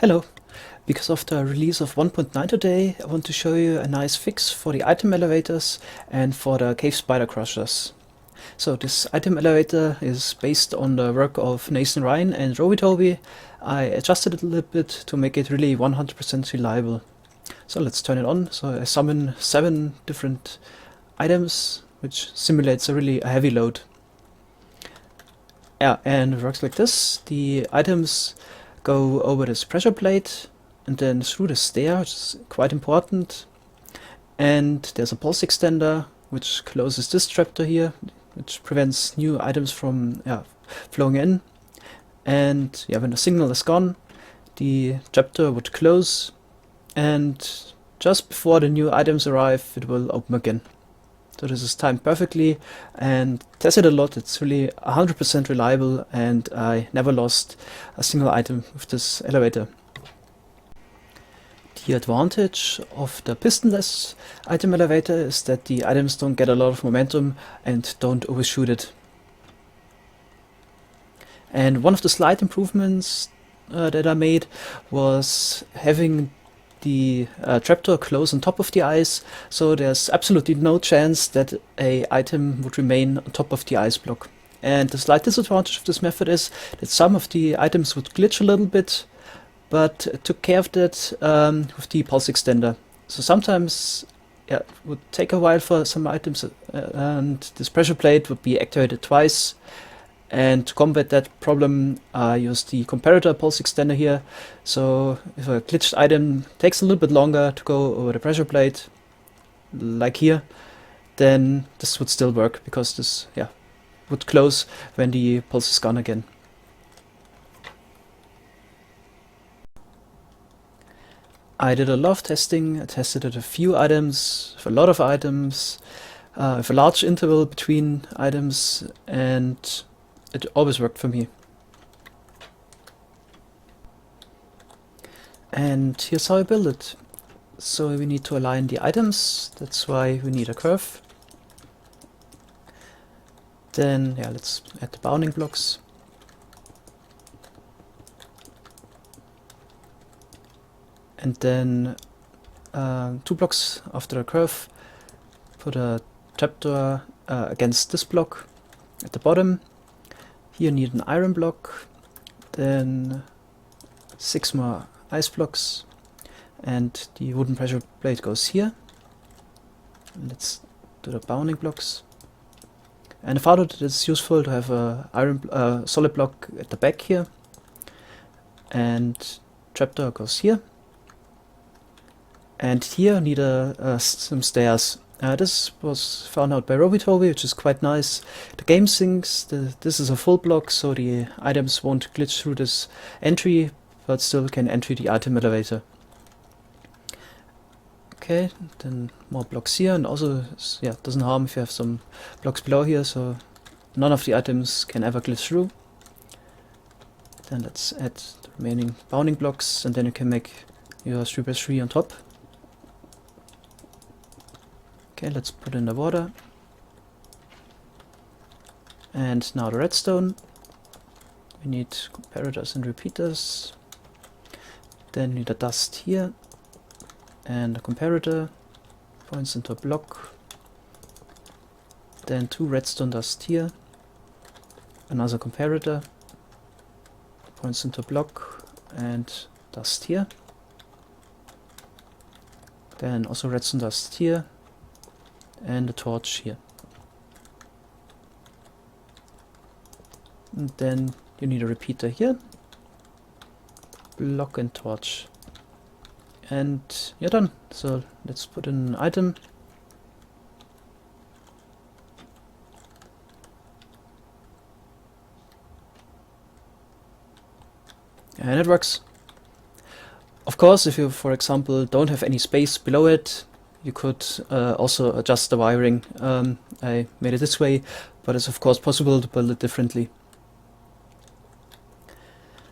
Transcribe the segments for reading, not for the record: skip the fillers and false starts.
Hello! Because of the release of 1.9 today, I want to show you a nice fix for the item elevators and for the cave spider crushers. So this item elevator is based on the work of Nathan Ryan and Robitobi. I adjusted it a little bit to make it really 100% reliable. So let's turn it on. So I summon 7 different items, which simulates a heavy load. Yeah, and it works like this. The items go over this pressure plate and then through the stair, which is quite important. And there's a pulse extender which closes this trapdoor here, which prevents new items from flowing in. And when the signal is gone, the trapdoor would close, and just before the new items arrive, it will open again. So this is timed perfectly and tested a lot. It's really 100% reliable, and I never lost a single item with this elevator. The advantage of the pistonless item elevator is that the items don't get a lot of momentum and don't overshoot it. And one of the slight improvements that I made was having the trapdoor close on top of the ice, so there's absolutely no chance that a item would remain on top of the ice block. And the slight disadvantage of this method is that some of the items would glitch a little bit, but I took care of that with the pulse extender. So sometimes it would take a while for some items, and this pressure plate would be activated twice. And to combat that problem, I use the comparator pulse extender here. So if a glitched item takes a little bit longer to go over the pressure plate, like here, then this would still work, because this would close when the pulse is gone again. I did a lot of testing. I tested it a few items, with a lot of items, with a large interval between items, and it always worked for me. And here's how I build it. So we need to align the items, that's why we need a curve. Then let's add the bounding blocks. And then 2 blocks after the curve, put a trapdoor against this block at the bottom. Here you need an iron block, then 6 more ice blocks, and the wooden pressure plate goes here. Let's do the bounding blocks. And I found that it's useful to have a solid block at the back here, and trapdoor goes here. And here I need some stairs. This was found out by Robitobi, which is quite nice. The game syncs, this is a full block, so the items won't glitch through this entry, but still can enter the item elevator. Okay, then more blocks here, and also, it doesn't harm if you have some blocks below here, so none of the items can ever glitch through. Then let's add the remaining bounding blocks, and then you can make your 3x3 on top. Okay, let's put in the water. And now the redstone. We need comparators and repeaters. Then we need a dust here. And a comparator points into a block. Then 2 redstone dust here. Another comparator points into a block and dust here. Then also redstone dust here. And a torch here. And then you need a repeater here. Block and torch. And you're done. So let's put in an item. And it works. Of course, if you, for example, don't have any space below it, you could also adjust the wiring. I made it this way, but it's of course possible to build it differently.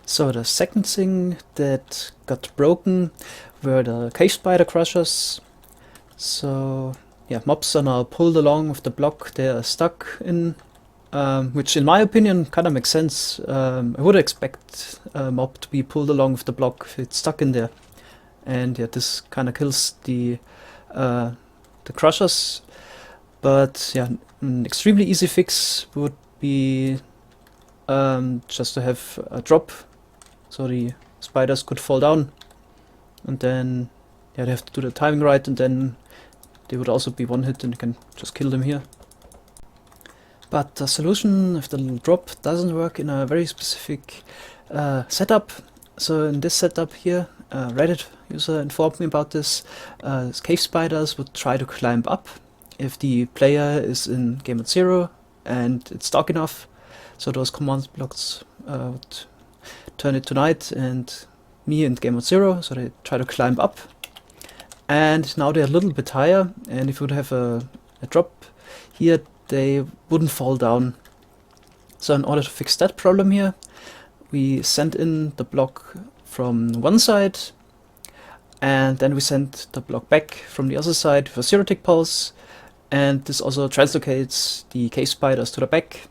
So the second thing that got broken were the cave spider crushers. So mobs are now pulled along with the block they are stuck in, which in my opinion kind of makes sense. I would expect a mob to be pulled along with the block if it's stuck in there. And yeah, this kind of kills the crushers. But yeah, an extremely easy fix would be just to have a drop, so the spiders could fall down, and then yeah, they have to do the timing right, and then they would also be one hit, and you can just kill them here. But the solution with the little drop doesn't work in a very specific setup. So in this setup here, Reddit user informed me about this. Cave spiders would try to climb up if the player is in game mode 0 and it's dark enough. So those command blocks would turn it to night and me in game mode 0, so they try to climb up. And now they're a little bit higher, and if you would have a drop here, they wouldn't fall down. So in order to fix that problem here, we send in the block from one side, and then we send the block back from the other side with a zero tick pulse, and this also translocates the cave spiders to the back.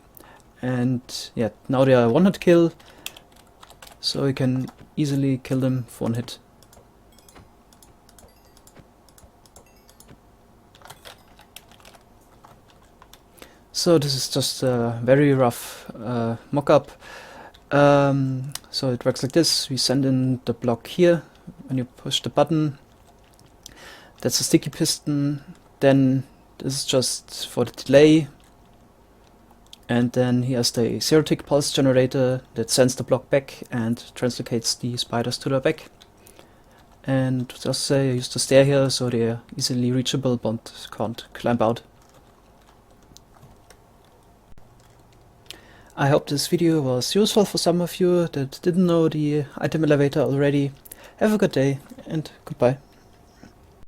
And yeah, now they are one hit kill, so you can easily kill them for one hit. So this is just a very rough mock-up. So it works like this. We send in the block here. When you push the button, that's a sticky piston. Then this is just for the delay. And then here's the zero tick pulse generator that sends the block back and translocates the spiders to the back. And just say I used the stair here, so they're easily reachable but can't climb out. I hope this video was useful for some of you that didn't know the item elevator already. Have a good day and goodbye.